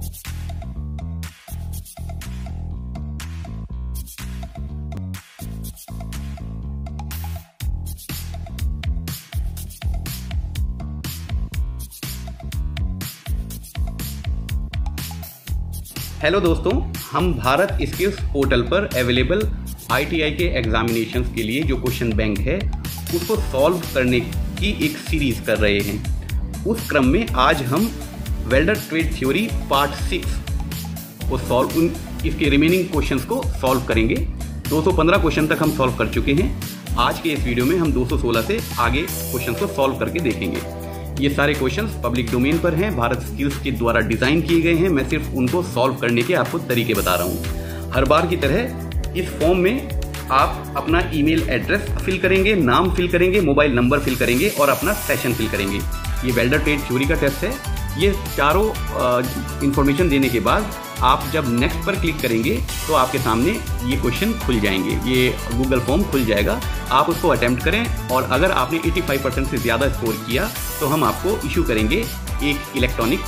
Hello दोस्तों, हम Bharat skills portal पर अवेलेबल ITI के एग्जामिनेशंस के लिए जो क्वेश्चन बैंक है उसको सॉल्व करने की एक सीरीज़ कर रहे हैं। उस क्रम में आज हम वेल्डर ट्रेड थ्योरी पार्ट 6 को इसके रिमेनिंग क्वेश्चंस को सॉल्व करेंगे। 215 क्वेश्चन तक हम सॉल्व कर चुके हैं। आज के इस वीडियो में हम 216 से आगे क्वेश्चन को सॉल्व करके देखेंगे। ये सारे क्वेश्चंस पब्लिक डोमेन पर हैं, भारत स्किल्स के द्वारा डिज़ाइन किए गए हैं। मैं सिर्फ उनको सॉल्व करने के आपको तरीके बता रहा हूँ। हर बार की तरह इस फॉर्म में आप अपना ईमेल एड्रेस फिल करेंगे, नाम फिल करेंगे, मोबाइल नंबर फिल करेंगे और अपना सेशन फिल करेंगे। ये वेल्डर ट्रेड थ्योरी का टेस्ट है। ये चारों इन्फॉर्मेशन देने के बाद आप जब नेक्स्ट पर क्लिक करेंगे तो आपके सामने ये क्वेश्चन खुल जाएंगे, ये गूगल फॉर्म खुल जाएगा। आप उसको अटेम्प्ट करें और अगर आपने 85% से ज़्यादा स्कोर किया तो हम आपको इशू करेंगे एक इलेक्ट्रॉनिक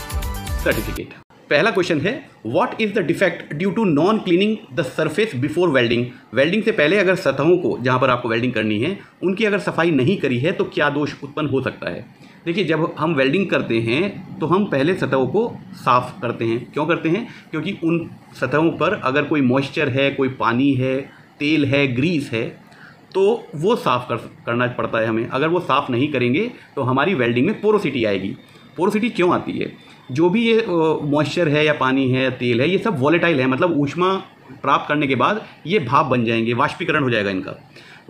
सर्टिफिकेट। पहला क्वेश्चन है, what is the defect due to non cleaning the surface before welding. Welding से पहले अगर सतहों को, जहाँ पर आपको वेल्डिंग करनी है, उनकी अगर सफाई नहीं करी है तो क्या दोष उत्पन्न हो सकता है। देखिए, जब हम वेल्डिंग करते हैं तो हम पहले सतहों को साफ़ करते हैं। क्यों करते हैं? क्योंकि उन सतहों पर अगर कोई मॉइस्चर है, कोई पानी है, तेल है, ग्रीस है, तो वो साफ़ करना पड़ता है हमें। अगर वो साफ़ नहीं करेंगे तो हमारी वेल्डिंग में पोरोसिटी आएगी। पोरोसिटी क्यों आती है? जो भी ये मॉइस्चर है या पानी है, तेल है, ये सब वॉलेटाइल है, मतलब ऊष्मा प्राप्त करने के बाद ये भाप बन जाएंगे, वाष्पीकरण हो जाएगा इनका।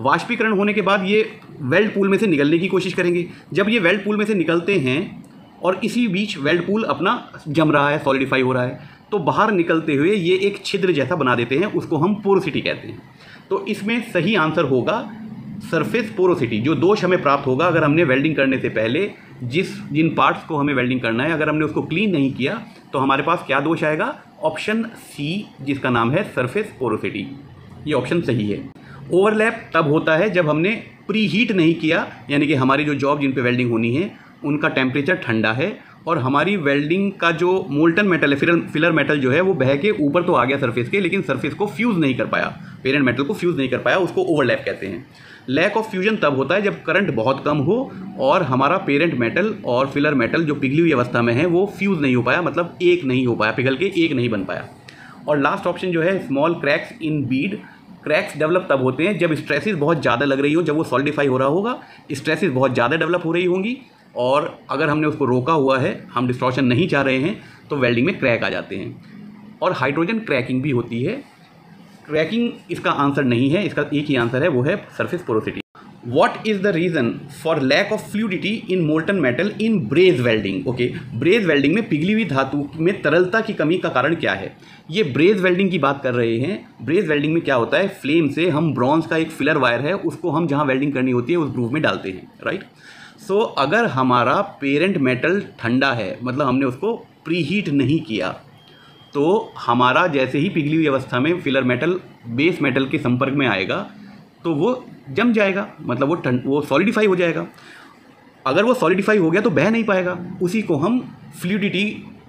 वाष्पीकरण होने के बाद ये वेल्ड पूल में से निकलने की कोशिश करेंगे। जब ये वेल्ड पूल में से निकलते हैं और इसी बीच वेल्ड पूल अपना जम रहा है, सॉलिडिफाई हो रहा है, तो बाहर निकलते हुए ये एक छिद्र जैसा बना देते हैं, उसको हम पोरोसिटी कहते हैं। तो इसमें सही आंसर होगा सरफेस पोरोसिटी। जो दोष हमें प्राप्त होगा अगर हमने वेल्डिंग करने से पहले जिन पार्ट्स को हमें वेल्डिंग करना है, अगर हमने उसको क्लीन नहीं किया तो हमारे पास क्या दोष आएगा? ऑप्शन सी, जिसका नाम है सरफेस पोरोसिटी। ये ऑप्शन सही है। ओवरलैप तब होता है जब हमने प्री हीट नहीं किया, यानी कि हमारी जो जॉब जिन पे वेल्डिंग होनी है उनका टेम्परेचर ठंडा है और हमारी वेल्डिंग का जो मोल्टन मेटल है, फिलर मेटल जो है, वो बह के ऊपर तो आ गया सरफेस के, लेकिन सरफेस को फ्यूज़ नहीं कर पाया, पेरेंट मेटल को फ्यूज़ नहीं कर पाया, उसको ओवरलैप कहते हैं। लैक ऑफ फ्यूजन तब होता है जब करंट बहुत कम हो और हमारा पेरेंट मेटल और फिलर मेटल जो पिघली हुई अवस्था में है वो फ्यूज़ नहीं हो पाया, मतलब एक नहीं हो पाया, पिघल के एक नहीं बन पाया। और लास्ट ऑप्शन जो है, स्मॉल क्रैक्स इन बीड। क्रैक्स डेवलप तब होते हैं जब स्ट्रेसेस बहुत ज़्यादा लग रही हो, जब वो सॉलिडिफाई हो रहा होगा, स्ट्रेसेस बहुत ज़्यादा डेवलप हो रही होंगी और अगर हमने उसको रोका हुआ है, हम डिस्टॉर्शन नहीं चाह रहे हैं, तो वेल्डिंग में क्रैक आ जाते हैं। और हाइड्रोजन क्रैकिंग भी होती है। क्रैकिंग इसका आंसर नहीं है, इसका एक ही आंसर है, वो है surface porosity. What is the reason for lack of fluidity in molten metal in ब्रेज welding? Okay, ब्रेज welding में पिघली हुई धातु में तरलता की कमी का कारण क्या है? ये ब्रेज वेल्डिंग की बात कर रहे हैं। ब्रेज वेल्डिंग में क्या होता है, फ्लेम से हम ब्रॉन्ज का एक फिलर वायर है, उसको हम जहाँ वेल्डिंग करनी होती है उस ग्रूव में डालते हैं, राइट। सो अगर हमारा पेरेंट मेटल ठंडा है, मतलब हमने उसको प्री हीट नहीं किया, तो हमारा जैसे ही पिघली हुई अवस्था में फिलर मेटल बेस मेटल के संपर्क में आएगा तो वो जम जाएगा, मतलब वो सॉलिडिफाई हो जाएगा। अगर वो सॉलिडिफाई हो गया तो बह नहीं पाएगा। उसी को हम फ्लूइडिटी,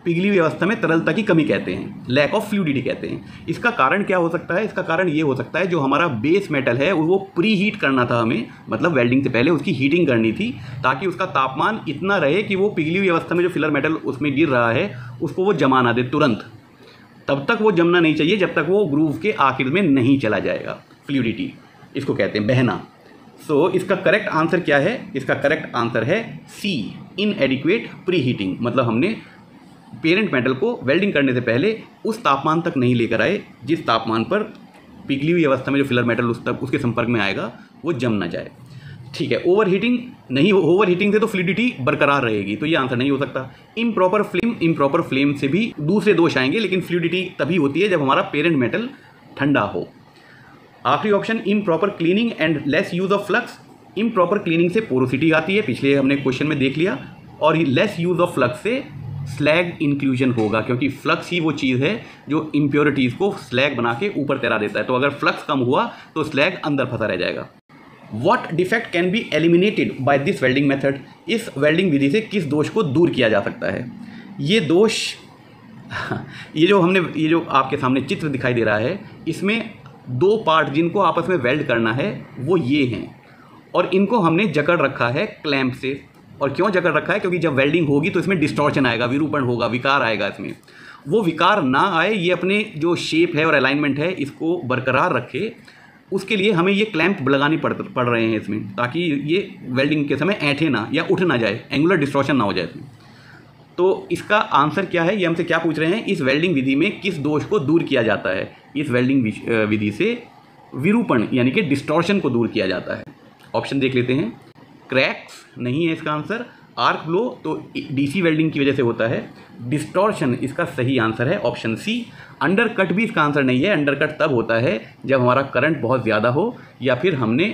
पिघली हुई अवस्था में तरलता की कमी कहते हैं, लैक ऑफ फ्लूइडिटी कहते हैं। इसका कारण क्या हो सकता है? इसका कारण ये हो सकता है, जो हमारा बेस मेटल है वो प्री हीट करना था हमें, मतलब वेल्डिंग से पहले उसकी हीटिंग करनी थी ताकि उसका तापमान इतना रहे कि वो पिघली हुई अवस्था में जो फिलर मेटल उसमें गिर रहा है उसको वो जमा ना दे तुरंत। तब तक वो जमना नहीं चाहिए जब तक वो ग्रूव के आखिर में नहीं चला जाएगा। फ्लूइडिटी इसको कहते हैं, बहना। सो इसका करेक्ट आंसर क्या है? इसका करेक्ट आंसर है सी, इनएडिक्वेट प्री हीटिंग। मतलब हमने पेरेंट मेटल को वेल्डिंग करने से पहले उस तापमान तक नहीं लेकर आए जिस तापमान पर पिघली हुई अवस्था में जो फिलर मेटल उसके संपर्क में आएगा वो जम ना जाए। ठीक है, ओवर हीटिंग नहीं, ओवर हीटिंग से तो फ्लूइडिटी बरकरार रहेगी, तो ये आंसर नहीं हो सकता। इम्प्रॉपर फ्लेम से भी दूसरे दोष आएंगे, लेकिन फ्लूइडिटी तभी होती है जब हमारा पेरेंट मेटल ठंडा हो। आखिरी option, improper cleaning and lace use of flux. Improper cleaning से पोरोसिटी आती है, पिछले हमने क्वेश्चन में देख लिया, और लेस यूज़ ऑफ फ्लक्स से स्लैग इंक्लूजन होगा, क्योंकि फ्लक्स ही वो चीज़ है जो इम्प्योरिटीज़ को स्लैग बना के ऊपर तैरा देता है। तो अगर फ्लक्स कम हुआ तो स्लैग अंदर फंसा रह जाएगा। What defect can be eliminated by this welding method. इस वेल्डिंग विधि से किस दोष को दूर किया जा सकता है? ये दोष ये जो आपके सामने चित्र दिखाई दे रहा है, इसमें 2 पार्ट जिनको आपस में वेल्ड करना है वो ये हैं, और इनको हमने जकड़ रखा है क्लैंप से। और क्यों जकड़ रखा है? क्योंकि जब वेल्डिंग होगी तो इसमें डिस्टॉर्शन आएगा, विरूपण होगा, विकार आएगा इसमें। वो विकार ना आए, ये अपने जो शेप है और अलाइनमेंट है इसको बरकरार रखे, उसके लिए हमें ये क्लैंप लगाने पड़ रहे हैं इसमें, ताकि ये वेल्डिंग के समय ऐंठे ना या उठ ना जाए, एंगुलर डिस्टॉर्शन ना हो जाए इसमें। तो इसका आंसर क्या है? ये हमसे क्या पूछ रहे हैं, इस वेल्डिंग विधि में किस दोष को दूर किया जाता है? इस वेल्डिंग विधि से विरूपण यानी कि डिस्टॉर्शन को दूर किया जाता है। ऑप्शन देख लेते हैं। क्रैक्स नहीं है इसका आंसर। आर्क ब्लो तो डीसी वेल्डिंग की वजह से होता है। डिस्टॉर्शन इसका सही आंसर है ऑप्शन सी। अंडरकट भी इसका आंसर नहीं है। अंडरकट तब होता है जब हमारा करंट बहुत ज़्यादा हो या फिर हमने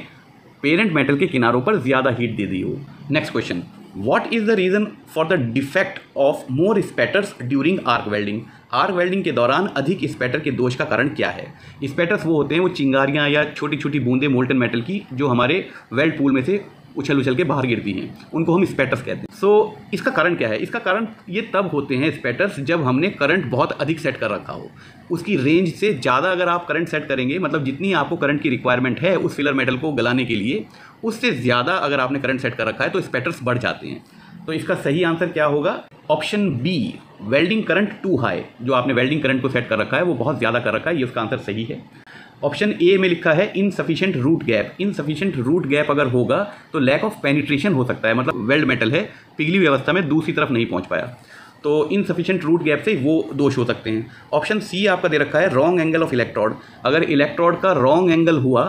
पेरेंट मेटल के किनारों पर ज़्यादा हीट दे दी हो। Next question, what is the reason for the defect of more spatters during arc welding? Arc welding के दौरान अधिक स्पैटर के दोष का कारण क्या है? स्पैटर्स वो होते हैं, वो चिंगारियाँ या छोटी छोटी बूंदें मोल्टन मेटल की जो हमारे वेल्ड पूल में से उछल के बाहर गिरती हैं, उनको हम स्पैटर्स कहते हैं। सो इसका कारण क्या है? इसका कारण ये तब होते हैं स्पैटर्स जब हमने करंट बहुत अधिक सेट कर रखा हो। उसकी रेंज से ज़्यादा अगर आप करंट सेट करेंगे, मतलब जितनी आपको करंट की रिक्वायरमेंट है उस फिलर मेटल को गलाने के लिए, उससे ज़्यादा अगर आपने करंट सेट कर रखा है तो स्पैटर्स बढ़ जाते हैं। तो इसका सही आंसर क्या होगा? Option B, welding current too high. जो आपने वेल्डिंग करंट को सेट कर रखा है वो बहुत ज़्यादा कर रखा है, ये उसका आंसर सही है। ऑप्शन ए में लिखा है insufficient root gap. Insufficient root gap अगर होगा तो लैक ऑफ पेनिट्रेशन हो सकता है, मतलब वेल्ड मेटल है, पिघली हुई अवस्था में दूसरी तरफ नहीं पहुंच पाया, तो इनसफिशिएंट रूट गैप से वो दोष हो सकते हैं। ऑप्शन सी आपका दे रखा है रॉन्ग एंगल ऑफ इलेक्ट्रोड। अगर इलेक्ट्रोड का रॉन्ग एंगल हुआ,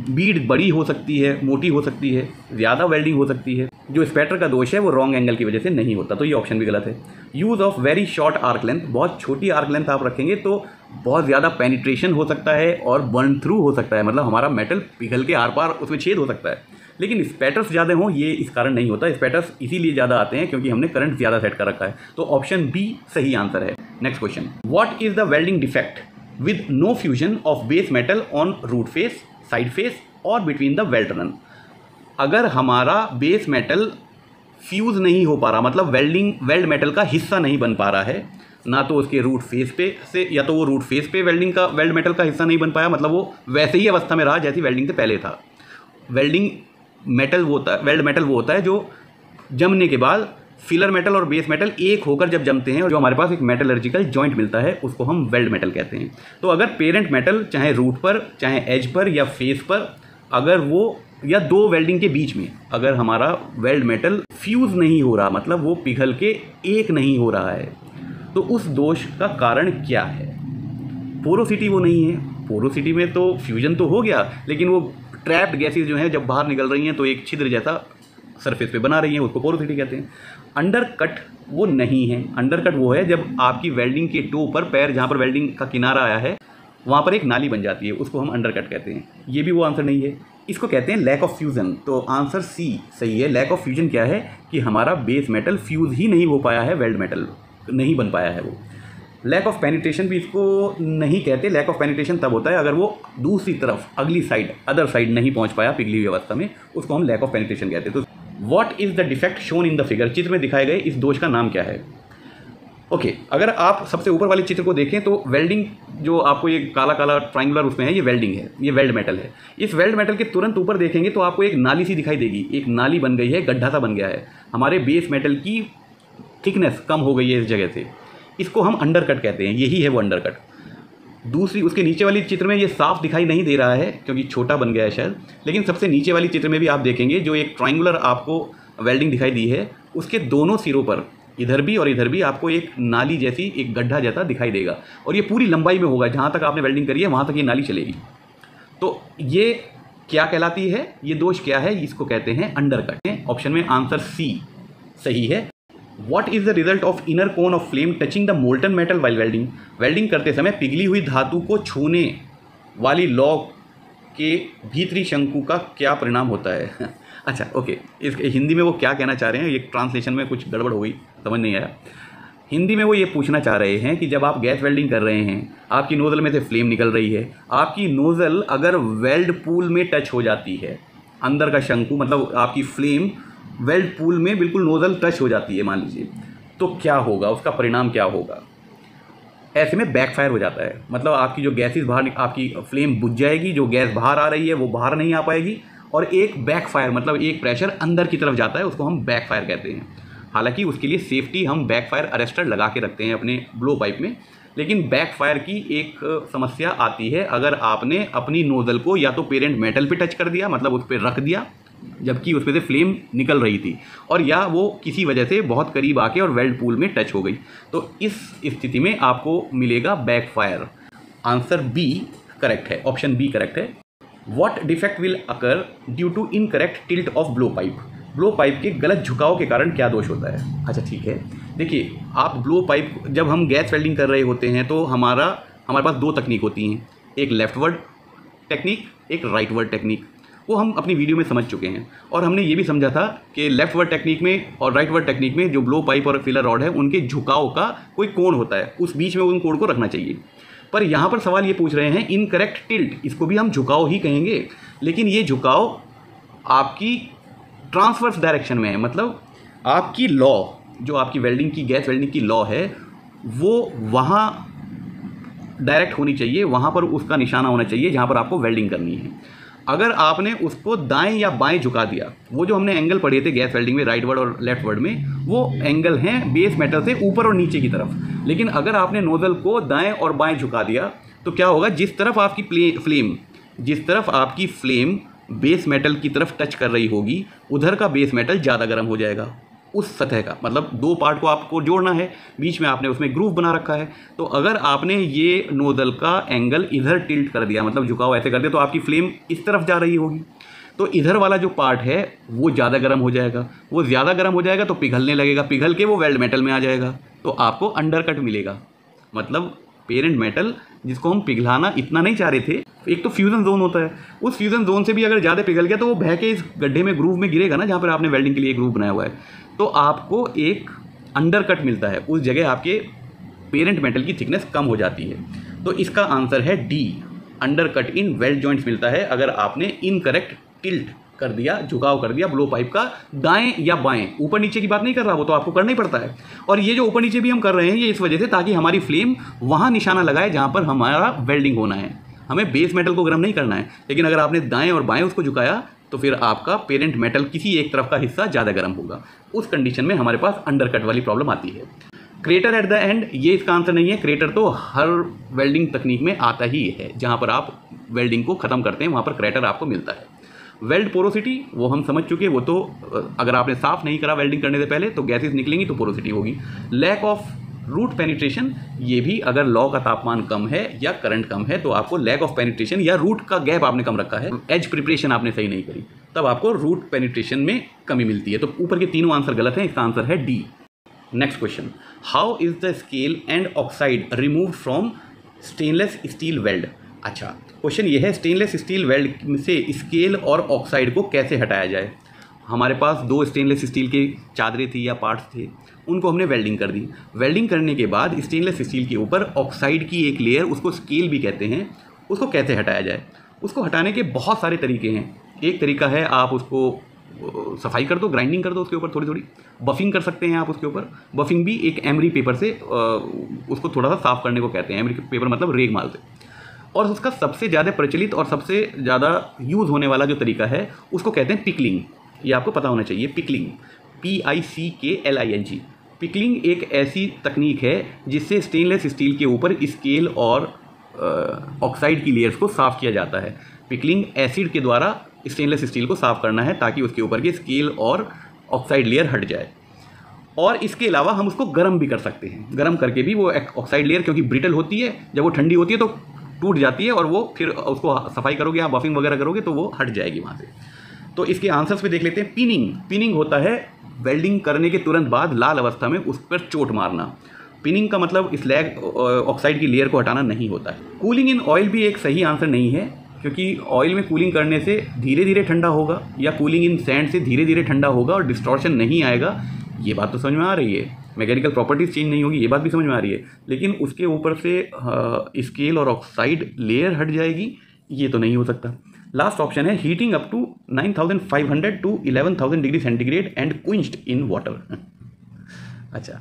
बीड बड़ी हो सकती है, मोटी हो सकती है, ज़्यादा वेल्डिंग हो सकती है, जो स्पैटर का दोष है वो रॉन्ग एंगल की वजह से नहीं होता, तो ये ऑप्शन भी गलत है। Use of very short arc length, बहुत छोटी आर्क लेंथ आप रखेंगे तो बहुत ज़्यादा पेनिट्रेशन हो सकता है और बर्न थ्रू हो सकता है, मतलब हमारा मेटल पिघल के आर पार उसमें छेद हो सकता है। लेकिन स्पैटर्स ज़्यादा हों ये इस कारण नहीं होता। स्पैटर्स इसीलिए ज़्यादा आते हैं क्योंकि हमने करंट ज़्यादा सेट कर रखा है, तो ऑप्शन बी सही आंसर है। Next question, what is the welding defect with no fusion of base metal on root face, side face और बिटवीन द वेल्ड रन? अगर हमारा बेस मेटल फ्यूज़ नहीं हो पा रहा, मतलब वेल्ड मेटल का हिस्सा नहीं बन पा रहा है, ना तो उसके रूट फेस पे से, या तो वो रूट फेस पे वेल्ड मेटल का हिस्सा नहीं बन पाया, मतलब वो वैसे ही अवस्था में रहा जैसी वेल्डिंग से पहले था। वेल्ड मेटल वो होता है जो जमने के बाद फिलर मेटल और बेस मेटल एक होकर जब जमते हैं और जो हमारे पास एक मेटलर्जिकल जॉइंट मिलता है उसको हम वेल्ड मेटल कहते हैं। तो अगर पेरेंट मेटल चाहे रूट पर, चाहे एज पर या फेस पर, अगर वो या दो वेल्डिंग के बीच में अगर हमारा वेल्ड मेटल फ्यूज़ नहीं हो रहा, मतलब वो पिघल के एक नहीं हो रहा है, तो उस दोष का कारण क्या है? पोरोसिटी वो नहीं है। पोरोसिटी में तो फ्यूजन तो हो गया, लेकिन वो ट्रैप्ड गैसेज जो हैं जब बाहर निकल रही हैं तो एक छिद्र जैसा सरफेस पे बना रही हैं, उसको पोरोसिटी कहते हैं। अंडरकट वो नहीं है। अंडरकट वो है जब आपकी वेल्डिंग के टो पर, पैर जहाँ पर वेल्डिंग का किनारा आया है वहाँ पर एक नाली बन जाती है, उसको हम अंडरकट कहते हैं। ये भी वो आंसर नहीं है। इसको कहते हैं लैक ऑफ फ्यूज़न, तो आंसर सी सही है। लैक ऑफ फ्यूजन क्या है कि हमारा बेस मेटल फ्यूज़ ही नहीं हो पाया है, वेल्ड मेटल नहीं बन पाया है वो। लैक ऑफ पेनिट्रेशन भी इसको नहीं कहते। लैक ऑफ पेनिट्रेशन तब होता है अगर वो दूसरी तरफ, अगली साइड, अदर साइड नहीं पहुंच पाया पिघली हुई अवस्था में, उसको हम लैक ऑफ पेनिट्रेशन कहते हैं। तो what is the defect shown in the figure? चित्र में दिखाए गए इस दोष का नाम क्या है? ओके, अगर आप सबसे ऊपर वाले चित्र को देखें तो वेल्डिंग जो आपको ये काला काला ट्रायंगुलर उसमें है, ये वेल्डिंग है, ये वेल्ड मेटल है। इस वेल्ड मेटल के तुरंत ऊपर देखेंगे तो आपको एक नाली सी दिखाई देगी, एक नाली बन गई है, गड्ढा सा बन गया है। हमारे बेस मेटल की थिकनेस कम हो गई है इस जगह से, इसको हम अंडरकट कहते हैं। यही है वो अंडरकट। दूसरी उसके नीचे वाली चित्र में ये साफ दिखाई नहीं दे रहा है क्योंकि छोटा बन गया है शायद, लेकिन सबसे नीचे वाली चित्र में भी आप देखेंगे जो एक ट्रायंगुलर आपको वेल्डिंग दिखाई दी है, उसके दोनों सिरों पर, इधर भी और इधर भी, आपको एक नाली जैसी, एक गड्ढा जैसा दिखाई देगा, और ये पूरी लंबाई में होगा। जहाँ तक आपने वेल्डिंग करी है वहाँ तक ये नाली चलेगी। तो ये क्या कहलाती है? ये दोष क्या है? इसको कहते हैं अंडरकट। ऑप्शन में आंसर सी सही है। What is the result of inner cone of flame touching the molten metal while welding? Welding करते समय पिघली हुई धातु को छूने वाली लौ के भीतरी शंकु का क्या परिणाम होता है? अच्छा, ओके, इस हिंदी में वो क्या कहना चाह रहे हैं, ये ट्रांसलेशन में कुछ गड़बड़ हो गई, समझ नहीं आया। हिंदी में वो ये पूछना चाह रहे हैं कि जब आप गैस वेल्डिंग कर रहे हैं, आपकी नोज़ल में से फ्लेम निकल रही है, आपकी नोज़ल अगर वेल्ड पूल में टच हो जाती है, अंदर का शंकु मतलब आपकी फ्लेम वेल्ड पूल में बिल्कुल नोज़ल टच हो जाती है मान लीजिए, तो क्या होगा, उसका परिणाम क्या होगा? ऐसे में बैकफायर हो जाता है, मतलब आपकी जो गैसेस बाहर, आपकी फ्लेम बुझ जाएगी, जो गैस बाहर आ रही है वो बाहर नहीं आ पाएगी, और एक बैकफायर मतलब एक प्रेशर अंदर की तरफ जाता है, उसको हम बैकफायर कहते हैं। हालांकि उसके लिए सेफ्टी हम बैकफायर अरेस्टर लगा के रखते हैं अपने ब्लो पाइप में, लेकिन बैकफायर की एक समस्या आती है अगर आपने अपनी नोज़ल को या तो पेरेंट मेटल पे टच कर दिया, मतलब उस पर रख दिया जबकि उसमें से फ्लेम निकल रही थी, और या वो किसी वजह से बहुत करीब आके और वेल्ड पूल में टच हो गई, तो इस स्थिति में आपको मिलेगा बैकफायर। आंसर बी करेक्ट है, ऑप्शन बी करेक्ट है। What defect will occur due to incorrect tilt of blow pipe? Blow pipe के गलत झुकाव के कारण क्या दोष होता है? अच्छा ठीक है, देखिए आप ब्लो पाइप, जब हम गैस वेल्डिंग कर रहे होते हैं तो हमारे पास दो तकनीक होती हैं, एक लेफ्टवर्ड टेक्निक, एक राइटवर्ड टेक्निक। वो हम अपनी वीडियो में समझ चुके हैं, और हमने ये भी समझा था कि लेफ्टवर्ड टेक्निक में और राइटवर्ड टेक्निक में जो ब्लो पाइप और फिलर रॉड है उनके झुकाव का कोई कोण होता है, उस बीच में उन कोण को रखना चाहिए। पर यहाँ पर सवाल ये पूछ रहे हैं इनकरेक्ट टिल्ट, इसको भी हम झुकाव ही कहेंगे, लेकिन ये झुकाव आपकी ट्रांसवर्स डायरेक्शन में है, मतलब आपकी लॉ, जो आपकी वेल्डिंग की, गैस वेल्डिंग की लॉ है, वो वहाँ डायरेक्ट होनी चाहिए, वहाँ पर उसका निशाना होना चाहिए जहाँ पर आपको वेल्डिंग करनी है। अगर आपने उसको दाएं या बाएं झुका दिया, वो जो हमने एंगल पढ़े थे गैस वेल्डिंग में राइटवर्ड और लेफ्टवर्ड में, वो एंगल हैं बेस मेटल से ऊपर और नीचे की तरफ, लेकिन अगर आपने नोजल को दाएं और बाएं झुका दिया तो क्या होगा, जिस तरफ आपकी फ्लेम बेस मेटल की तरफ टच कर रही होगी उधर का बेस मेटल ज़्यादा गर्म हो जाएगा उस सतह का, मतलब दो पार्ट को आपको जोड़ना है, बीच में आपने उसमें ग्रूव बना रखा है, तो अगर आपने ये नोजल का एंगल इधर टिल्ट कर दिया, मतलब झुकाव ऐसे कर दिया, तो आपकी फ्लेम इस तरफ जा रही होगी, तो इधर वाला जो पार्ट है वो ज़्यादा गर्म हो जाएगा, वो ज़्यादा गर्म हो जाएगा तो पिघलने लगेगा, पिघल के वो वेल्ड मेटल में आ जाएगा, तो आपको अंडरकट मिलेगा। मतलब पेरेंट मेटल जिसको हम पिघलाना इतना नहीं चाह रहे थे, एक तो फ्यूजन जोन होता है, उस फ्यूजन जोन से भी अगर ज़्यादा पिघल गया तो वो बह के इस गड्ढे में ग्रूव में गिरेगा ना, जहाँ पर आपने वेल्डिंग के लिए ग्रूव बनाया हुआ है, तो आपको एक अंडरकट मिलता है, उस जगह आपके पेरेंट मेटल की थिकनेस कम हो जाती है। तो इसका आंसर है डी, अंडरकट इन वेल्ड जॉइंट्स मिलता है अगर आपने इनकरेक्ट टिल्ट कर दिया, झुकाव कर दिया ब्लो पाइप का दाएं या बाएं, ऊपर नीचे की बात नहीं कर रहा, वो तो आपको करना ही पड़ता है। और ये जो ऊपर नीचे भी हम कर रहे हैं ये इस वजह से ताकि हमारी फ्लेम वहाँ निशाना लगाए जहाँ पर हमारा वेल्डिंग होना है, हमें बेस मेटल को गर्म नहीं करना है। लेकिन अगर आपने दाएं और बाएं उसको झुकाया तो फिर आपका पेरेंट मेटल किसी एक तरफ का हिस्सा ज़्यादा गर्म होगा, उस कंडीशन में हमारे पास अंडरकट वाली प्रॉब्लम आती है। क्रेटर एट द एंड, ये इसका आंसर नहीं है। क्रेटर तो हर वेल्डिंग तकनीक में आता ही है, जहाँ पर आप वेल्डिंग को ख़त्म करते हैं वहाँ पर क्रेटर आपको मिलता है। वेल्ड पोरोसिटी वो हम समझ चुके हैं, वो तो अगर आपने साफ़ नहीं करा वेल्डिंग करने से पहले तो गैसेस निकलेंगी तो पोरोसिटी होगी। लैक ऑफ रूट पेनिट्रेशन, ये भी अगर लॉ का तापमान कम है या करंट कम है तो आपको लैक ऑफ पेनिट्रेशन या रूट का गैप आपने कम रखा है, एज प्रिपरेशन आपने सही नहीं करी, तब आपको रूट पेनिट्रेशन में कमी मिलती है। तो ऊपर के तीनों आंसर गलत हैं, इसका आंसर है D. Next question, how is the scale and oxide remove from stainless steel weld? अच्छा, क्वेश्चन ये है स्टेनलेस स्टील वेल्ड से स्केल और ऑक्साइड को कैसे हटाया जाए। हमारे पास दो स्टेनलेस स्टील के चादरें थी या पार्ट्स थे, उनको हमने वेल्डिंग कर दी। वेल्डिंग करने के बाद स्टेनलेस स्टील के ऊपर ऑक्साइड की एक लेयर, उसको स्केल भी कहते हैं, उसको कैसे हटाया जाए। उसको हटाने के बहुत सारे तरीके हैं। एक तरीका है आप उसको सफाई कर दो, ग्राइंडिंग कर दो उसके ऊपर थोड़ी थोड़ी, बफिंग कर सकते हैं आप उसके ऊपर। बफिंग भी एक एमरी पेपर से उसको थोड़ा सा साफ़ करने को कहते हैं, एमरी पेपर मतलब रेगमाल से। और उसका सबसे ज़्यादा प्रचलित और सबसे ज़्यादा यूज़ होने वाला जो तरीका है उसको कहते हैं पिकलिंग। ये आपको पता होना चाहिए, पिकलिंग, PICKLING। पिकलिंग एक ऐसी तकनीक है जिससे स्टेनलेस स्टील के ऊपर स्केल और ऑक्साइड की लेयर्स को साफ़ किया जाता है। पिकलिंग एसिड के द्वारा स्टेनलेस स्टील को साफ़ करना है ताकि उसके ऊपर के स्केल और ऑक्साइड लेयर हट जाए। और इसके अलावा हम उसको गर्म भी कर सकते हैं, गर्म करके भी वो ऑक्साइड लेयर, क्योंकि ब्रिटल होती है, जब वो ठंडी होती है तो टूट जाती है और वो फिर उसको सफाई करोगे या बफिंग वगैरह करोगे तो वो हट जाएगी वहाँ से। तो इसके आंसर्स पे देख लेते हैं। पिनिंग, पिनिंग होता है वेल्डिंग करने के तुरंत बाद लाल अवस्था में उस पर चोट मारना। पिनिंग का मतलब स्लैग ऑक्साइड की लेयर को हटाना नहीं होता है। कूलिंग इन ऑयल भी एक सही आंसर नहीं है, क्योंकि ऑयल में कूलिंग करने से धीरे धीरे ठंडा होगा, या कूलिंग इन सैंड से धीरे धीरे ठंडा होगा और डिस्टॉर्शन नहीं आएगा। ये बात तो समझ में आ रही है, मैकेनिकल प्रॉपर्टीज़ चेंज नहीं होगी, ये बात भी समझ में आ रही है। लेकिन उसके ऊपर से स्केल और ऑक्साइड लेयर हट जाएगी, ये तो नहीं हो सकता। लास्ट ऑप्शन है heating up to 9500 to 11,000 degree centigrade and quenched in water. अच्छा,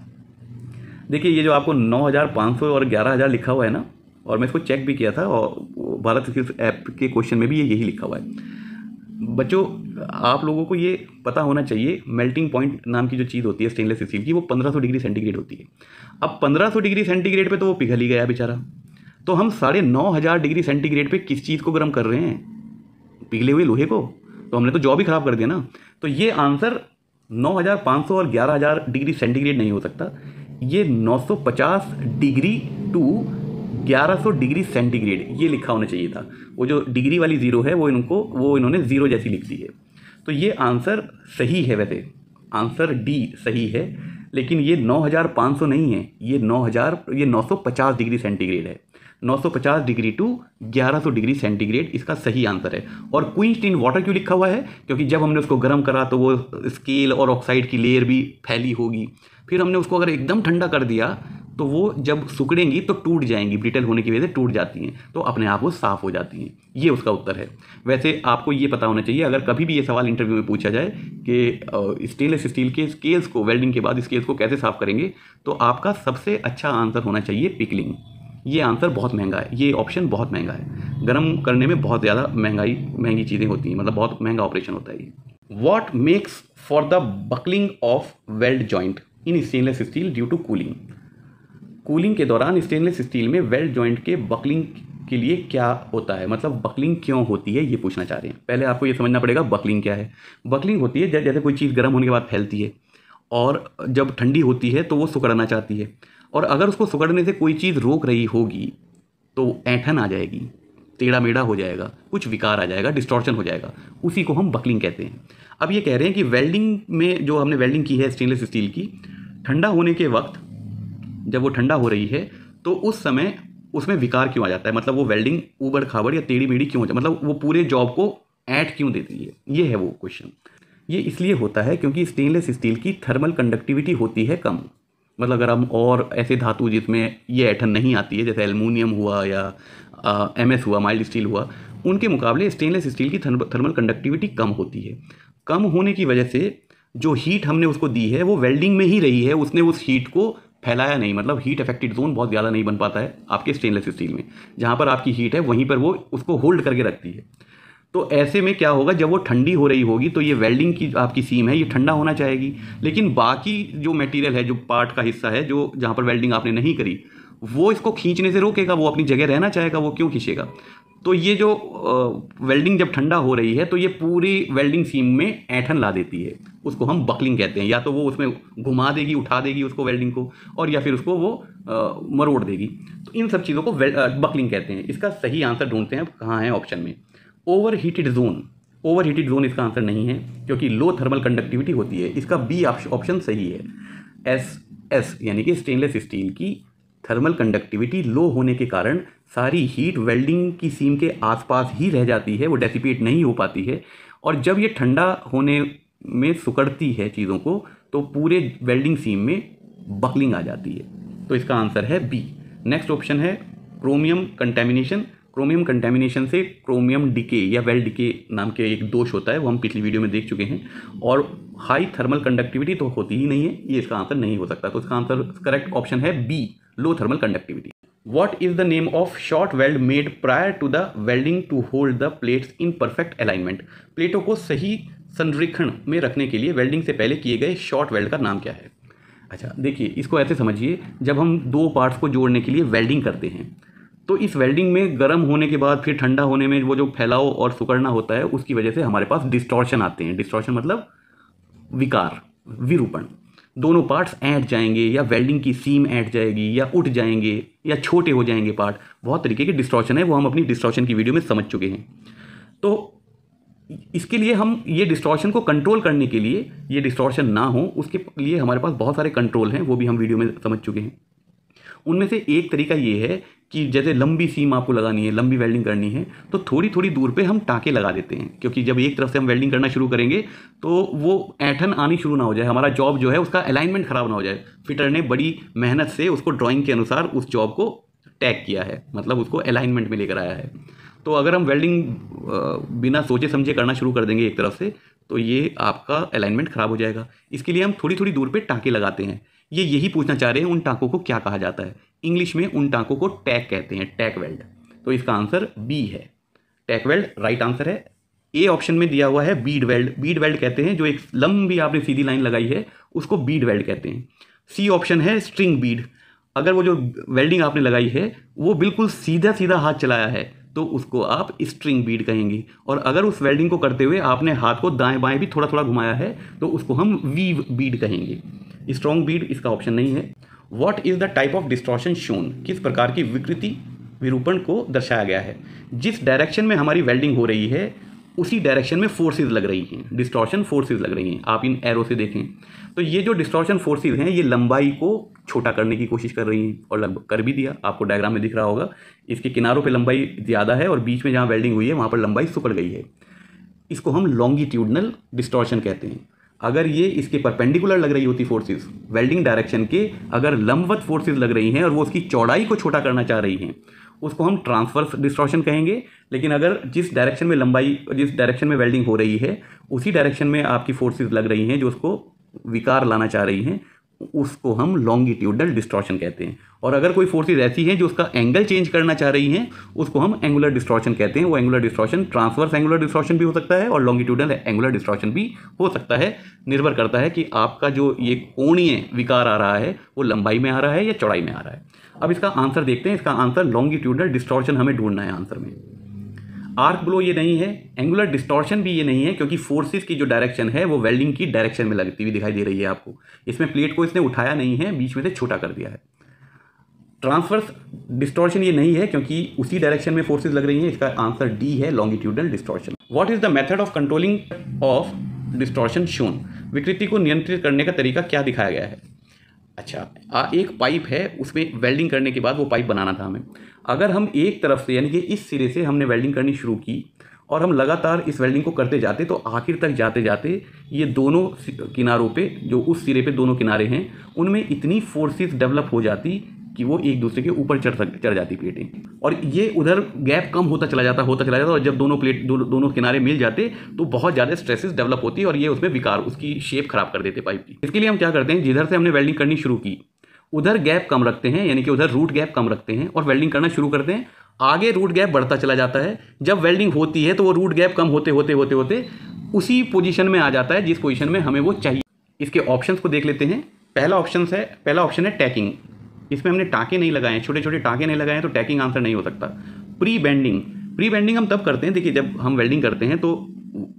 देखिए ये जो आपको 9500 और 11000 लिखा हुआ है ना, और मैं इसको चेक भी किया था और भारत स्किल्स ऐप के क्वेश्चन में भी यही लिखा हुआ है। बच्चों आप लोगों को ये पता होना चाहिए, मेल्टिंग पॉइंट नाम की जो चीज़ होती है स्टेनलेस स्टील की, वो 1500 डिग्री सेंटीग्रेड होती है। अब 1500 डिग्री सेंटीग्रेड पे तो वो पिघल ही गया बेचारा, तो हम 9500 डिग्री सेंटीग्रेड पे किस चीज़ को गर्म कर रहे हैं? पिघले हुए लोहे को। तो हमने तो जॉब ही खराब कर दिया ना। तो ये आंसर 9500 और 11000 डिग्री सेंटीग्रेड नहीं हो सकता, ये 950 डिग्री टू 1100 डिग्री सेंटीग्रेड ये लिखा होना चाहिए था। वो जो डिग्री वाली ज़ीरो है वो इन्होंने ज़ीरो जैसी लिख दी है। तो ये आंसर सही है, वैसे आंसर डी सही है, लेकिन ये 9500 नहीं है, ये 950 डिग्री सेंटीग्रेड है। 950 डिग्री टू 1100 डिग्री सेंटीग्रेड इसका सही आंसर है। और क्वींस्टीन वाटर क्यों लिखा हुआ है? क्योंकि जब हमने उसको गर्म करा तो वो स्केल और ऑक्साइड की लेयर भी फैली होगी, फिर हमने उसको अगर एकदम ठंडा कर दिया तो वो जब सिकुड़ेंगी तो टूट जाएंगी, ब्रिटल होने की वजह से टूट जाती हैं, तो अपने आप वो साफ़ हो जाती हैं। ये उसका उत्तर है। वैसे आपको ये पता होना चाहिए, अगर कभी भी ये सवाल इंटरव्यू में पूछा जाए कि स्टेनलेस स्टील के स्केल्स को वेल्डिंग के बाद स्केल्स को कैसे साफ़ करेंगे, तो आपका सबसे अच्छा आंसर होना चाहिए पिकलिंग। ये आंसर बहुत महंगा है, ये ऑप्शन बहुत महंगा है। गर्म करने में बहुत ज़्यादा महंगी चीज़ें होती हैं, मतलब बहुत महंगा ऑपरेशन होता है ये। What makes for the buckling of weld joint in stainless steel due to cooling? Cooling के दौरान स्टेनलेस स्टील में वेल्ड जॉइंट के बकलिंग के लिए क्या होता है, मतलब बकलिंग क्यों होती है ये पूछना चाह रहे हैं। पहले आपको ये समझना पड़ेगा बकलिंग क्या है। बकलिंग होती है जैसे कोई चीज़ गर्म होने के बाद फैलती है और जब ठंडी होती है तो वो सिकुड़ना चाहती है, और अगर उसको सिकुड़ने से कोई चीज़ रोक रही होगी तो ऐंठन आ जाएगी, टेढ़ा मेढ़ा हो जाएगा, कुछ विकार आ जाएगा, डिस्टॉर्शन हो जाएगा, उसी को हम बकलिंग कहते हैं। अब ये कह रहे हैं कि वेल्डिंग में जो हमने वेल्डिंग की है स्टेनलेस स्टील की, ठंडा होने के वक्त जब वो ठंडा हो रही है तो उस समय उसमें विकार क्यों आ जाता है, मतलब वो वेल्डिंग ऊबड़ खाबड़ या टेढ़ी मेढ़ी क्यों हो जाती है, मतलब वो पूरे जॉब को ऐंठ क्यों देती है, ये है वो क्वेश्चन। ये इसलिए होता है क्योंकि स्टेनलेस स्टील की थर्मल कंडक्टिविटी होती है कम। मतलब अगर हम और ऐसे धातु जिसमें ये ऐंठन नहीं आती है, जैसे एल्युमिनियम हुआ या MS हुआ, माइल्ड स्टील हुआ, उनके मुकाबले स्टेनलेस स्टील की थर्मल कंडक्टिविटी कम होती है। कम होने की वजह से जो हीट हमने उसको दी है वो वेल्डिंग में ही रही है, उसने उस हीट को फैलाया नहीं, मतलब हीट अफेक्टेड जोन बहुत ज़्यादा नहीं बन पाता है आपके स्टेनलेस स्टील में। जहाँ पर आपकी हीट है वहीं पर वो उसको होल्ड करके रखती है। तो ऐसे में क्या होगा, जब वो ठंडी हो रही होगी तो ये वेल्डिंग की आपकी सीम है ये ठंडा होना चाहेगी, लेकिन बाकी जो मटेरियल है, जो पार्ट का हिस्सा है, जो जहाँ पर वेल्डिंग आपने नहीं करी, वो इसको खींचने से रोकेगा, वो अपनी जगह रहना चाहेगा, वो क्यों खींचेगा। तो ये जो वेल्डिंग जब ठंडा हो रही है तो ये पूरी वेल्डिंग सीम में ऐंठन ला देती है, उसको हम बकलिंग कहते हैं। या तो वो उसमें घुमा देगी, उठा देगी उसको वेल्डिंग को, और या फिर उसको वो मरोड़ देगी। तो इन सब चीज़ों को बकलिंग कहते हैं। इसका सही आंसर ढूंढते हैं कहाँ है ऑप्शन में, over heated zone. Over heated zone इसका आंसर नहीं है क्योंकि लो थर्मल कंडक्टिविटी होती है। इसका बी ऑप्शन सही है। SS यानी कि स्टेनलेस स्टील की थर्मल कंडक्टिविटी लो होने के कारण सारी हीट वेल्डिंग की सीम के आसपास ही रह जाती है, वो डेसिपेट नहीं हो पाती है, और जब ये ठंडा होने में सिकुड़ती है चीज़ों को तो पूरे वेल्डिंग सीम में बकलिंग आ जाती है। तो इसका आंसर है बी। नेक्स्ट ऑप्शन है क्रोमियम कंटेमिनेशन। क्रोमियम कंटेमिनेशन से क्रोमियम डिके या वेल्ड डिके नाम के एक दोष होता है, वो हम पिछली वीडियो में देख चुके हैं, और हाई थर्मल कंडक्टिविटी तो होती ही नहीं है, ये इसका आंसर नहीं हो सकता। तो इसका आंसर करेक्ट ऑप्शन है B, low thermal conductivity. What is the name of short weld made prior to the welding to hold the plates in perfect alignment? प्लेटों को सही संरेखण में रखने के लिए वेल्डिंग से पहले किए गए शॉर्ट वेल्ड का नाम क्या है? अच्छा देखिए, इसको ऐसे समझिए, जब हम दो पार्ट्स को जोड़ने के लिए वेल्डिंग करते हैं तो इस वेल्डिंग में गर्म होने के बाद फिर ठंडा होने में वो जो फैलाव और सिकुड़ना होता है उसकी वजह से हमारे पास डिस्टॉर्शन आते हैं। डिस्टॉर्शन मतलब विकार, विरूपण। दोनों पार्ट्स ऐंठ जाएंगे या वेल्डिंग की सीम ऐंठ जाएगी या उठ जाएंगे या छोटे हो जाएंगे पार्ट। बहुत तरीके के डिस्टॉर्शन है, वो हम अपनी डिस्टॉर्शन की वीडियो में समझ चुके हैं। तो इसके लिए हम ये डिस्टॉर्शन को कंट्रोल करने के लिए, ये डिस्टॉर्शन ना हो उसके लिए हमारे पास बहुत सारे कंट्रोल हैं, वो भी हम वीडियो में समझ चुके हैं। उनमें से एक तरीका ये है कि जैसे लंबी सीम आपको लगानी है, लंबी वेल्डिंग करनी है, तो थोड़ी थोड़ी दूर पे हम टाँके लगा देते हैं, क्योंकि जब एक तरफ से हम वेल्डिंग करना शुरू करेंगे तो वो ऐंठन आनी शुरू ना हो जाए, हमारा जॉब जो है उसका अलाइनमेंट ख़राब ना हो जाए। फिटर ने बड़ी मेहनत से उसको ड्राइंग के अनुसार उस जॉब को टैग किया है, मतलब उसको अलाइनमेंट में लेकर आया है। तो अगर हम वेल्डिंग बिना सोचे समझे करना शुरू कर देंगे एक तरफ से, तो ये आपका अलाइनमेंट ख़राब हो जाएगा। इसके लिए हम थोड़ी थोड़ी दूर पे टाँके लगाते हैं। ये यही पूछना चाह रहे हैं उन टाँकों को क्या कहा जाता है। इंग्लिश में उन टाँकों को टैक कहते हैं, टैक वेल्ड। तो इसका आंसर बी है, टैक वेल्ड राइट आंसर है। ए ऑप्शन में दिया हुआ है बीड वेल्ड। बीड वेल्ड कहते हैं जो एक लंबी आपने सीधी लाइन लगाई है उसको बीड वेल्ड कहते हैं। सी ऑप्शन है स्ट्रिंग बीड। अगर वो जो वेल्डिंग आपने लगाई है वो बिल्कुल सीधा सीधा हाथ चलाया है तो उसको आप स्ट्रिंग बीड कहेंगे। और अगर उस वेल्डिंग को करते हुए आपने हाथ को दाएं बाएं भी थोड़ा थोड़ा घुमाया है तो उसको हम वीव बीड कहेंगे। स्ट्रॉन्ग बीड इसका ऑप्शन नहीं है। What is the type of distortion shown, किस प्रकार की विकृति विरूपण को दर्शाया गया है। जिस डायरेक्शन में हमारी वेल्डिंग हो रही है उसी डायरेक्शन में फोर्सेज लग रही हैं, डिस्टॉर्शन फोर्सेज लग रही हैं। आप इन एरो से देखें तो ये जो डिस्टॉर्शन फोर्सेज हैं ये लंबाई को छोटा करने की कोशिश कर रही हैं और लगभग कर भी दिया। आपको डायग्राम में दिख रहा होगा इसके किनारों पे लंबाई ज़्यादा है और बीच में जहाँ वेल्डिंग हुई है वहाँ पर लंबाई सिकुड़ गई है। इसको हम लॉन्गिट्यूडनल डिस्टॉर्शन कहते हैं। अगर ये इसके परपेंडिकुलर लग रही होती फोर्सेज वेल्डिंग डायरेक्शन के, अगर लंबवत फोर्सेज लग रही हैं और वो उसकी चौड़ाई को छोटा करना चाह रही हैं उसको हम ट्रांसवर्स डिस्टॉर्शन कहेंगे। लेकिन अगर जिस डायरेक्शन में वेल्डिंग हो रही है उसी डायरेक्शन में आपकी फोर्सेज लग रही हैं जो उसको विकार लाना चाह रही हैं उसको हम लॉन्गिट्यूडनल डिस्टॉर्शन कहते हैं। और अगर कोई फोर्सेज ऐसी हैं जो उसका एंगल चेंज करना चाह रही हैं उसको हम एंगुलर डिस्टॉर्शन कहते हैं। वो angular distortion transverse angular distortion भी हो सकता है और लॉन्गिट्यूडनल एंगुलर डिस्टॉर्शन भी हो सकता है। निर्भर करता है कि आपका जो ये कोणीय विकार आ रहा है वो लंबाई में आ रहा है या चौड़ाई में आ रहा है। अब इसका आंसर देखते हैं। इसका आंसर लॉन्गिट्यूडनल डिस्टॉर्शन हमें ढूंढना है आंसर में। आर्क ब्लो ये नहीं है, एंगुलर डिस्टॉर्शन भी ये नहीं है क्योंकि फोर्सेस की जो डायरेक्शन है वो वेल्डिंग की डायरेक्शन में लगती हुई दिखाई दे रही है आपको। इसमें प्लेट को इसने उठाया नहीं है, बीच में से छोटा कर दिया है। ट्रांसवर्स डिस्टॉर्शन ये नहीं है क्योंकि उसी डायरेक्शन में फोर्सेस लग रही हैं। इसका आंसर डी है, longitudinal distortion. What is the method of controlling of distortion shown, विकृति को नियंत्रित करने का तरीका क्या दिखाया गया है। अच्छा, एक पाइप है उसमें वेल्डिंग करने के बाद वो पाइप बनाना था हमें। अगर हम एक तरफ से यानी कि इस सिरे से हमने वेल्डिंग करनी शुरू की और हम लगातार इस वेल्डिंग को करते जाते तो आखिर तक जाते जाते ये दोनों किनारों पे जो उस सिरे पे दोनों किनारे हैं उनमें इतनी फोर्सेस डेवलप हो जाती कि वो एक दूसरे के ऊपर चढ़ जाती प्लेटें और ये उधर गैप कम होता चला जाता और जब दोनों किनारे मिल जाते तो बहुत ज़्यादा स्ट्रेसेस डेवलप होती और ये उसमें विकार उसकी शेप खराब कर देते पाइप की। इसके लिए हम क्या करते हैं, जिधर से हमने वेल्डिंग करनी शुरू की उधर गैप कम रखते हैं यानी कि उधर रूट गैप कम रखते हैं और वेल्डिंग करना शुरू करते हैं। आगे रूट गैप बढ़ता चला जाता है। जब वेल्डिंग होती है तो वो रूट गैप कम होते होते उसी पोजीशन में आ जाता है जिस पोजीशन में हमें वो चाहिए। इसके ऑप्शंस को देख लेते हैं। पहला ऑप्शन है टैकिंग। इसमें हमने टाँके नहीं लगाए, छोटे छोटे टाँके नहीं लगाए तो टैकिंग आंसर नहीं हो सकता। प्री बेंडिंग हम तब करते हैं, देखिए जब हम वेल्डिंग करते हैं तो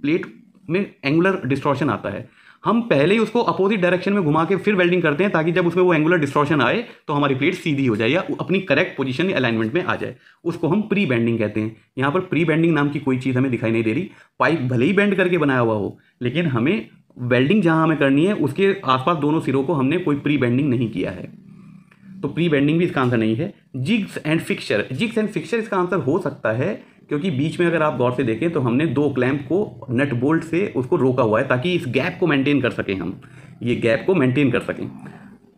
प्लेट में एंगुलर डिस्टॉर्शन आता है। हम पहले ही उसको अपोजिट डायरेक्शन में घुमा के फिर वेल्डिंग करते हैं ताकि जब उसमें वो एंगुलर डिस्टॉर्शन आए तो हमारी प्लेट सीधी हो जाए या अपनी करेक्ट पोजीशन अलाइनमेंट में आ जाए। उसको हम प्री बेंडिंग कहते हैं। यहाँ पर प्री बेंडिंग नाम की कोई चीज़ हमें दिखाई नहीं दे रही। पाइप भले ही बेंड करके बनाया हुआ हो लेकिन हमें वेल्डिंग जहाँ हमें करनी है उसके आसपास दोनों सिरों को हमने कोई प्री बेंडिंग नहीं किया है, तो प्री बेंडिंग भी इसका आंसर नहीं है। जिग्स एंड फिक्सर इसका आंसर हो सकता है क्योंकि बीच में अगर आप गौर से देखें तो हमने 2 क्लैंप को नट बोल्ट से उसको रोका हुआ है ताकि इस गैप को मेंटेन कर सकें, हम ये गैप को मेंटेन कर सकें।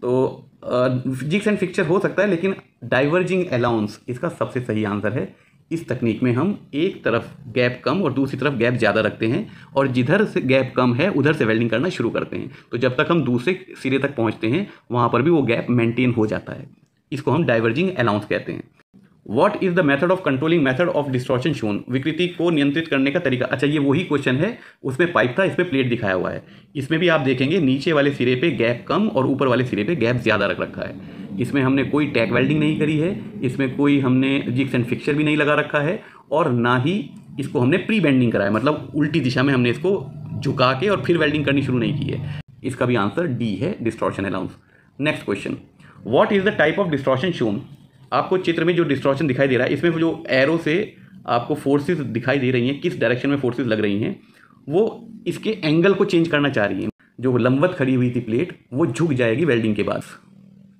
तो जिग्स एंड फिक्सर हो सकता है लेकिन डाइवर्जिंग अलाउंस इसका सबसे सही आंसर है। इस तकनीक में हम एक तरफ गैप कम और दूसरी तरफ गैप ज़्यादा रखते हैं और जिधर से गैप कम है उधर से वेल्डिंग करना शुरू करते हैं तो जब तक हम दूसरे सिरे तक पहुंचते हैं वहाँ पर भी वो गैप मेंटेन हो जाता है। इसको हम डाइवर्जिंग अलाउंस कहते हैं। What is the method of controlling method of distortion shown, विकृति को नियंत्रित करने का तरीका। अच्छा, ये वही क्वेश्चन है, उसमें पाइप था, इसमें प्लेट दिखाया हुआ है। इसमें भी आप देखेंगे नीचे वाले सिरे पे गैप कम और ऊपर वाले सिरे पे गैप ज़्यादा रख रखा है। इसमें हमने कोई टैक वेल्डिंग नहीं करी है, इसमें कोई हमने जिग्स एंड फिक्सर भी नहीं लगा रखा है और ना ही इसको हमने प्री बेंडिंग करा है, मतलब उल्टी दिशा में हमने इसको झुका के और फिर वेल्डिंग करनी शुरू नहीं की है। इसका भी आंसर डी है, distortion allowance. Next question, what is the type of distortion shown. आपको चित्र में जो डिस्टॉर्शन दिखाई दे रहा है इसमें जो एरो से आपको फोर्सेस दिखाई दे रही हैं, किस डायरेक्शन में फोर्सेस लग रही हैं, वो इसके एंगल को चेंज करना चाह रही हैं। जो लंबवत खड़ी हुई थी प्लेट वो झुक जाएगी वेल्डिंग के बाद।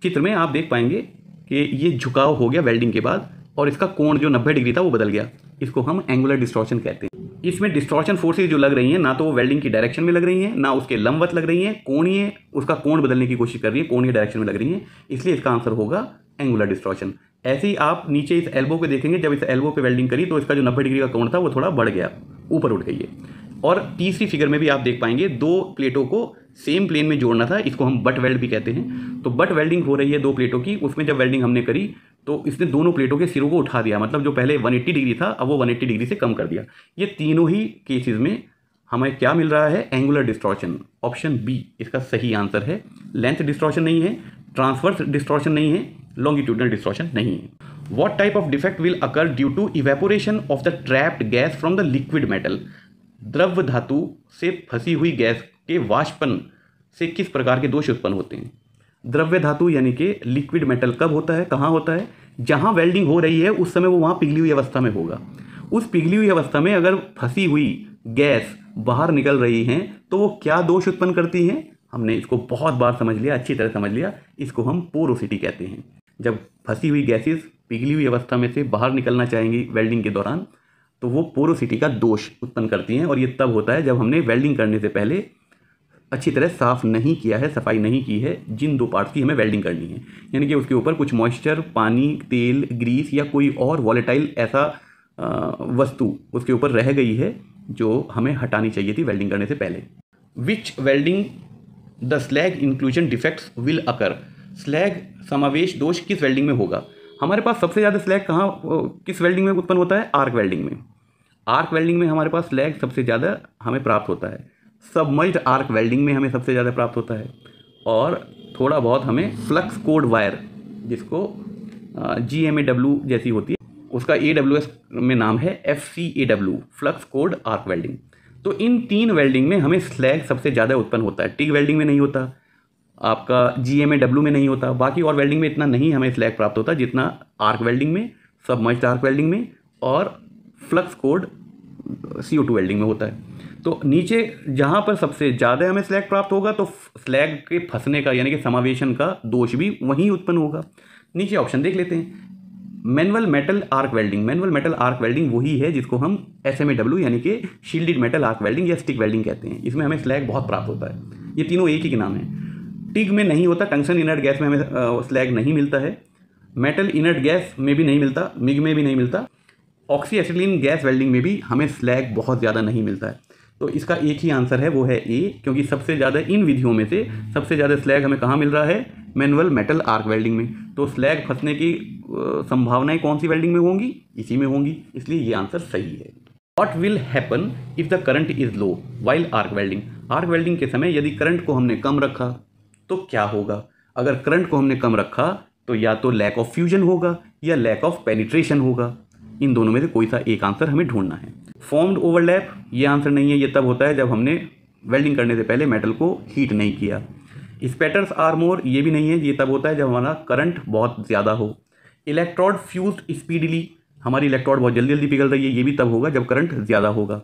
चित्र में आप देख पाएंगे कि ये झुकाव हो गया वेल्डिंग के बाद और इसका कोण जो 90 डिग्री था वो बदल गया। इसको हम एंगुलर डिस्टॉर्शन कहते हैं। इसमें डिस्टॉर्शन फोर्सेज जो लग रही हैं ना तो वो वेल्डिंग की डायरेक्शन में लग रही हैं ना उसके लंबवत लग रही हैं, कोणीय उसका कोण बदलने की कोशिश कर रही है, कोणीय डायरेक्शन में लग रही हैं, इसलिए इसका आंसर होगा एंगुलर डिस्टॉर्शन। ऐसे ही आप नीचे इस एल्बो को देखेंगे, जब इस एल्बो पे वेल्डिंग करी तो इसका जो 90 डिग्री का कोण था वो थोड़ा बढ़ गया, ऊपर उठ गई है। और तीसरी फिगर में भी आप देख पाएंगे 2 प्लेटों को सेम प्लेन में जोड़ना था, इसको हम बट वेल्ड भी कहते हैं। तो बट वेल्डिंग हो रही है दो प्लेटों की, उसमें जब वेल्डिंग हमने करी तो इसने दोनों प्लेटों के सिरों को उठा दिया, मतलब जो पहले 180 डिग्री था अब वो 180 डिग्री से कम कर दिया। ये तीनों ही केसेस में हमें क्या मिल रहा है, एंगुलर डिस्टॉर्शन। ऑप्शन बी इसका सही आंसर है। लेंथ डिस्टॉर्शन नहीं है, ट्रांसवर्स डिस्टॉर्शन नहीं है, लॉन्गिट्यूडनल डिस्टॉर्शन नहीं है। What type of defect will occur due to evaporation of the trapped gas from the liquid metal? द्रव्य धातु से फंसी हुई गैस के वाष्पन से किस प्रकार के दोष उत्पन्न होते हैं? द्रव्य धातु यानी कि लिक्विड मेटल कब होता है, कहाँ होता है? जहाँ वेल्डिंग हो रही है उस समय वो वहाँ पिघली हुई अवस्था में होगा। उस पिघली हुई अवस्था में अगर फंसी हुई गैस बाहर निकल रही हैं तो वो क्या दोष उत्पन्न करती हैं? हमने इसको बहुत बार समझ लिया, अच्छी तरह समझ लिया। इसको हम पोरोसिटी कहते हैं। जब फंसी हुई गैसेस पिघली हुई अवस्था में से बाहर निकलना चाहेंगी वेल्डिंग के दौरान तो वो पोरोसिटी का दोष उत्पन्न करती हैं, और ये तब होता है जब हमने वेल्डिंग करने से पहले अच्छी तरह साफ़ नहीं किया है, सफाई नहीं की है जिन दो पार्ट्स की हमें वेल्डिंग करनी है। यानी कि उसके ऊपर कुछ मॉइस्चर, पानी, तेल, ग्रीस या कोई और वॉलेटाइल ऐसा वस्तु उसके ऊपर रह गई है जो हमें हटानी चाहिए थी वेल्डिंग करने से पहले। Which welding the slag inclusion defects will occur? Slag समावेश दोष किस वेल्डिंग में होगा? हमारे पास सबसे ज़्यादा स्लैग किस वेल्डिंग में उत्पन्न होता है? आर्क वेल्डिंग में। आर्क वेल्डिंग में हमारे पास स्लैग सबसे ज़्यादा हमें प्राप्त होता है। सबमर्ज्ड आर्क वेल्डिंग में हमें सबसे ज़्यादा प्राप्त होता है, और थोड़ा बहुत हमें फ्लक्स कोड वायर, जिसको GMAW जैसी होती है, उसका AWS में नाम है FCAW, flux code arc welding. तो इन तीन वेल्डिंग में हमें स्लैग सबसे ज़्यादा उत्पन्न होता है। टिग वेल्डिंग में नहीं होता, आपका GMAW में नहीं होता, बाकी और वेल्डिंग में इतना नहीं हमें स्लैग प्राप्त होता जितना आर्क वेल्डिंग में, सबमर्ज्ड आर्क वेल्डिंग में और फ्लक्स कोड CO2 वेल्डिंग में होता है। तो नीचे जहाँ पर सबसे ज़्यादा हमें स्लैग प्राप्त होगा तो स्लैग के फंसने का यानी कि समावेशन का दोष भी वहीं उत्पन्न होगा। नीचे ऑप्शन देख लेते हैं। Manual metal arc welding. Manual metal arc welding वही है जिसको हम SMAW यानी कि शील्डेड मेटल आर्क वेल्डिंग या स्टिक वेल्डिंग कहते हैं। इसमें हमें स्लैग बहुत प्राप्त होता है। ये तीनों एक ही के नाम है। टिग में नहीं होता, टंक्शन इनर्ट गैस में हमें स्लैग नहीं मिलता है। मेटल इनर्ट गैस में भी नहीं मिलता, मिग में भी नहीं मिलता। ऑक्सी एसिटिलीन गैस वेल्डिंग में भी हमें स्लैग बहुत ज़्यादा नहीं मिलता है। तो इसका एक ही आंसर है, वो है ए, क्योंकि सबसे ज़्यादा इन विधियों में से सबसे ज़्यादा स्लैग हमें कहाँ मिल रहा है? मैनुअल मेटल आर्क वेल्डिंग में। तो स्लैग फंसने की संभावनाएं कौन सी वेल्डिंग में होंगी? इसी में होंगी, इसलिए ये आंसर सही है। What will happen if the current is low while arc welding? Arc welding के समय यदि करंट को हमने कम रखा तो क्या होगा? अगर करंट को हमने कम रखा तो या तो लैक ऑफ फ्यूजन होगा या लैक ऑफ पेनिट्रेशन होगा। इन दोनों में से कोई सा एक आंसर हमें ढूंढना है। फॉर्म्ड ओवरलैप, ये आंसर नहीं है। ये तब होता है जब हमने वेल्डिंग करने से पहले मेटल को हीट नहीं किया। स्पैटर्स आर मोर, ये भी नहीं है। ये तब होता है जब हमारा करंट बहुत ज़्यादा हो। इलेक्ट्रोड फ्यूज्ड स्पीडली, हमारी इलेक्ट्रोड बहुत जल्दी जल्दी पिघल रही है, ये भी तब होगा जब करंट ज़्यादा होगा।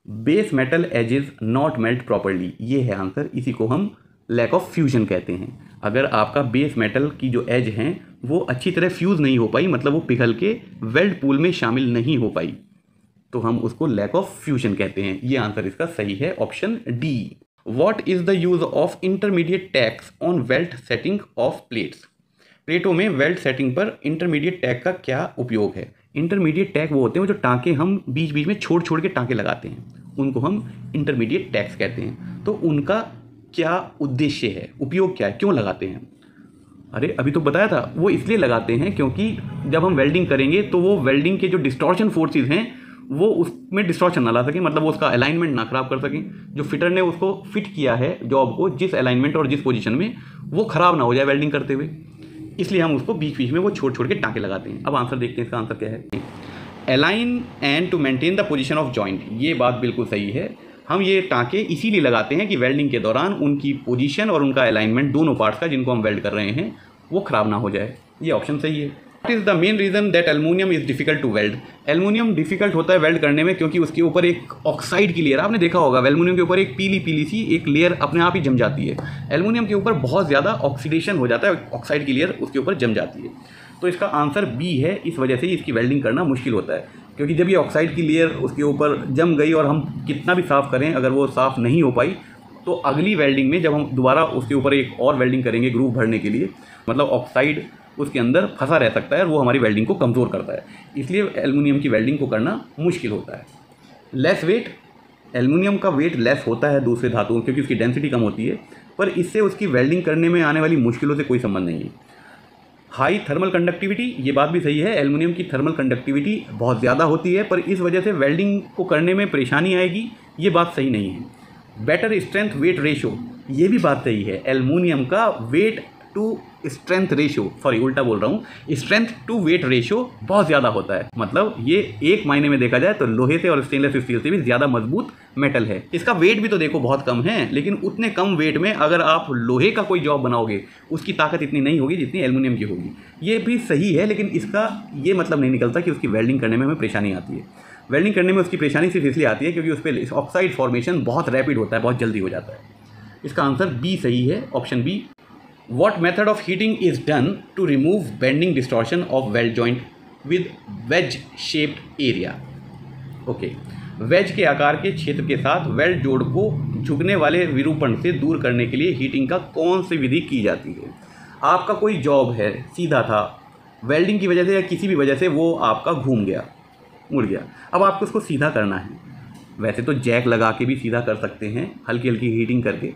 Base metal edges not melt properly, ये है आंसर। इसी को हम लैक ऑफ फ्यूजन कहते हैं। अगर आपका बेस मेटल की जो एज हैं वो अच्छी तरह फ्यूज़ नहीं हो पाई, मतलब वो पिघल के वेल्ड पूल में शामिल नहीं हो पाई, तो हम उसको लैक ऑफ फ्यूजन कहते हैं। ये आंसर इसका सही है, option D. What is the use of intermediate tax on weld setting of plates? प्लेटों में वेल्ड सेटिंग पर इंटरमीडिएट टैग का क्या उपयोग है? इंटरमीडिएट टैग वो होते हैं जो टाँके हम बीच बीच में छोड़ छोड़ के टाँके लगाते हैं, उनको हम इंटरमीडिएट टैग्स कहते हैं। तो उनका क्या उद्देश्य है, उपयोग क्या है, क्यों लगाते हैं? अरे अभी तो बताया था, वो इसलिए लगाते हैं क्योंकि जब हम वेल्डिंग करेंगे तो वो वेल्डिंग के जो डिस्टॉर्शन फोर्सेस हैं वो उसमें डिस्टॉर्शन ना ला सकें, मतलब वो उसका अलाइनमेंट ना ख़राब कर सकें। जो फिटर ने उसको फिट किया है जॉब को, जिस अलाइनमेंट और जिस पोजीशन में, वो ख़राब ना हो जाए वेल्डिंग करते हुए, इसलिए हम उसको बीच बीच में वो छोड़ छोड़ के टाँके लगाते हैं। अब आंसर देखते हैं, इसका आंसर क्या है? Align and to maintain the position of joint, ये बात बिल्कुल सही है। हम ये टाँके इसीलिए लगाते हैं कि वेल्डिंग के दौरान उनकी पोजीशन और उनका अलाइनमेंट दोनों पार्ट्स का जिनको हम वेल्ड कर रहे हैं वो ख़राब ना हो जाए। ये ऑप्शन सही है। What is the main reason that aluminium is difficult to weld? Aluminium difficult होता है वेल्ड करने में क्योंकि उसके ऊपर एक ऑक्साइड की लेयर, आपने देखा होगा एल्युमिनियम के ऊपर एक पीली पीली सी एक लेयर अपने आप ही जम जाती है। एल्युमिनियम के ऊपर बहुत ज़्यादा ऑक्सीडेशन हो जाता है, ऑक्साइड की लेयर उसके ऊपर जम जाती है। तो इसका आंसर बी है। इस वजह से इसकी वेल्डिंग करना मुश्किल होता है, क्योंकि जब ये ऑक्साइड की लेयर उसके ऊपर जम गई और हम कितना भी साफ़ करें, अगर वो साफ़ नहीं हो पाई तो अगली वेल्डिंग में जब हम दोबारा उसके ऊपर एक और वेल्डिंग करेंगे ग्रूव भरने के लिए, मतलब ऑक्साइड उसके अंदर फंसा रह सकता है और वो हमारी वेल्डिंग को कमज़ोर करता है। इसलिए एल्युमिनियम की वेल्डिंग को करना मुश्किल होता है। लेस वेट, एल्युमिनियम का वेट लेस होता है दूसरे धातुओं क्योंकि उसकी डेंसिटी कम होती है, पर इससे उसकी वेल्डिंग करने में आने वाली मुश्किलों से कोई संबंध नहीं है। हाई थर्मल कंडक्टिविटी, ये बात भी सही है, एल्युमिनियम की थर्मल कंडक्टिविटी बहुत ज़्यादा होती है, पर इस वजह से वेल्डिंग को करने में परेशानी आएगी, ये बात सही नहीं है। बेटर स्ट्रेंथ वेट रेशो, ये भी बात सही है, एल्युमिनियम का weight to strength ratio, sorry उल्टा बोल रहा हूँ, स्ट्रेंथ टू वेट रेशो बहुत ज़्यादा होता है। मतलब ये एक मायने में देखा जाए तो लोहे से और स्टेनलेस स्टील से भी ज़्यादा मजबूत मेटल है। इसका वेट भी तो देखो बहुत कम है, लेकिन उतने कम वेट में अगर आप लोहे का कोई जॉब बनाओगे उसकी ताकत इतनी नहीं होगी जितनी एल्युमिनियम की होगी। ये भी सही है, लेकिन इसका ये मतलब नहीं निकलता कि उसकी वेल्डिंग करने में हमें परेशानी आती है। वेल्डिंग करने में उसकी परेशानी सिर्फ इसलिए आती है क्योंकि उस पर ऑक्साइड फॉर्मेशन बहुत रैपिड होता है, बहुत जल्दी हो जाता है। इसका आंसर बी सही है, option B. What method of heating is done to remove bending distortion of weld joint with wedge shaped area? Okay, wedge के आकार के क्षेत्र के साथ वेल्ड जोड़ को झुकने वाले विरूपण से दूर करने के लिए हीटिंग का कौन सी विधि की जाती है? आपका कोई जॉब है, सीधा था, वेल्डिंग की वजह से या किसी भी वजह से वो आपका घूम गया, मुड़ गया, अब आपको उसको सीधा करना है। वैसे तो जैक लगा के भी सीधा कर सकते हैं, हल्की हल्की हीटिंग करके,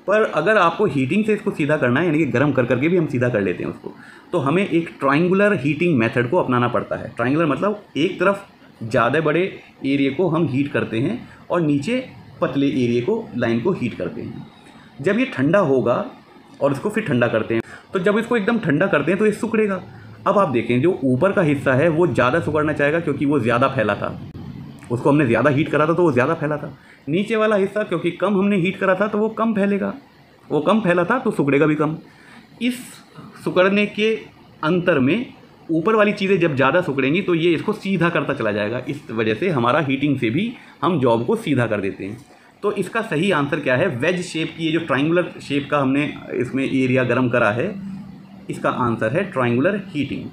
पर अगर आपको हीटिंग से इसको सीधा करना है, यानी कि गर्म कर करके भी हम सीधा कर लेते हैं उसको, तो हमें एक ट्रायंगुलर हीटिंग मेथड को अपनाना पड़ता है। ट्रायंगुलर मतलब एक तरफ ज़्यादा बड़े एरिया को हम हीट करते हैं और नीचे पतले एरिया को, लाइन को हीट करते हैं। जब ये ठंडा होगा और इसको फिर ठंडा करते हैं, तो जब इसको एकदम ठंडा करते हैं तो ये सिकुड़ेगा। अब आप देखें, जो ऊपर का हिस्सा है वो ज़्यादा सिकुड़ना चाहेगा क्योंकि वो ज़्यादा फैला था, उसको हमने ज़्यादा हीट करा था तो वो ज़्यादा फैला था। नीचे वाला हिस्सा क्योंकि कम हमने हीट करा था तो वो कम फैलेगा, वो कम फैला था तो सिकुड़ेगा भी कम। इस सिकुड़ने के अंतर में ऊपर वाली चीज़ें जब ज़्यादा सिकुड़ेंगी तो ये इसको सीधा करता चला जाएगा। इस वजह से हमारा हीटिंग से भी हम जॉब को सीधा कर देते हैं। तो इसका सही आंसर क्या है? वेज शेप की, ये जो ट्रायंगुलर शेप का हमने इसमें एरिया गर्म करा है, इसका आंसर है ट्रायंगुलर हीटिंग।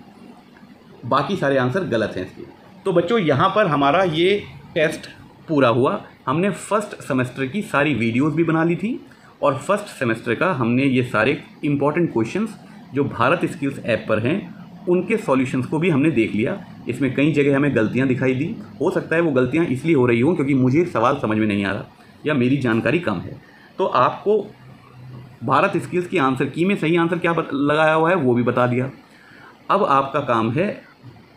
बाकी सारे आंसर गलत हैं इसके। तो बच्चों, यहाँ पर हमारा ये टेस्ट पूरा हुआ। हमने फर्स्ट सेमेस्टर की सारी वीडियोस भी बना ली थी और फर्स्ट सेमेस्टर का हमने ये सारे इम्पॉर्टेंट क्वेश्चंस जो भारत स्किल्स ऐप पर हैं उनके सॉल्यूशंस को भी हमने देख लिया। इसमें कई जगह हमें गलतियाँ दिखाई दी, हो सकता है वो गलतियाँ इसलिए हो रही हों क्योंकि मुझे सवाल समझ में नहीं आ रहा या मेरी जानकारी कम है। तो आपको भारत स्किल्स की आंसर की में सही आंसर क्या लगाया हुआ है वो भी बता दिया। अब आपका काम है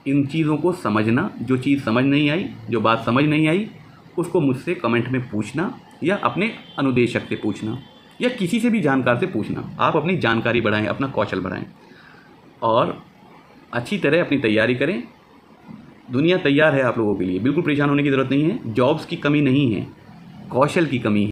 इन चीज़ों को समझना। जो चीज़ समझ नहीं आई, जो बात समझ नहीं आई, उसको मुझसे कमेंट में पूछना या अपने अनुदेशक से पूछना या किसी से भी जानकार से पूछना। आप अपनी जानकारी बढ़ाएं, अपना कौशल बढ़ाएं और अच्छी तरह अपनी तैयारी करें। दुनिया तैयार है आप लोगों के लिए, बिल्कुल परेशान होने की ज़रूरत नहीं है। जॉब्स की कमी नहीं है, कौशल की कमी है।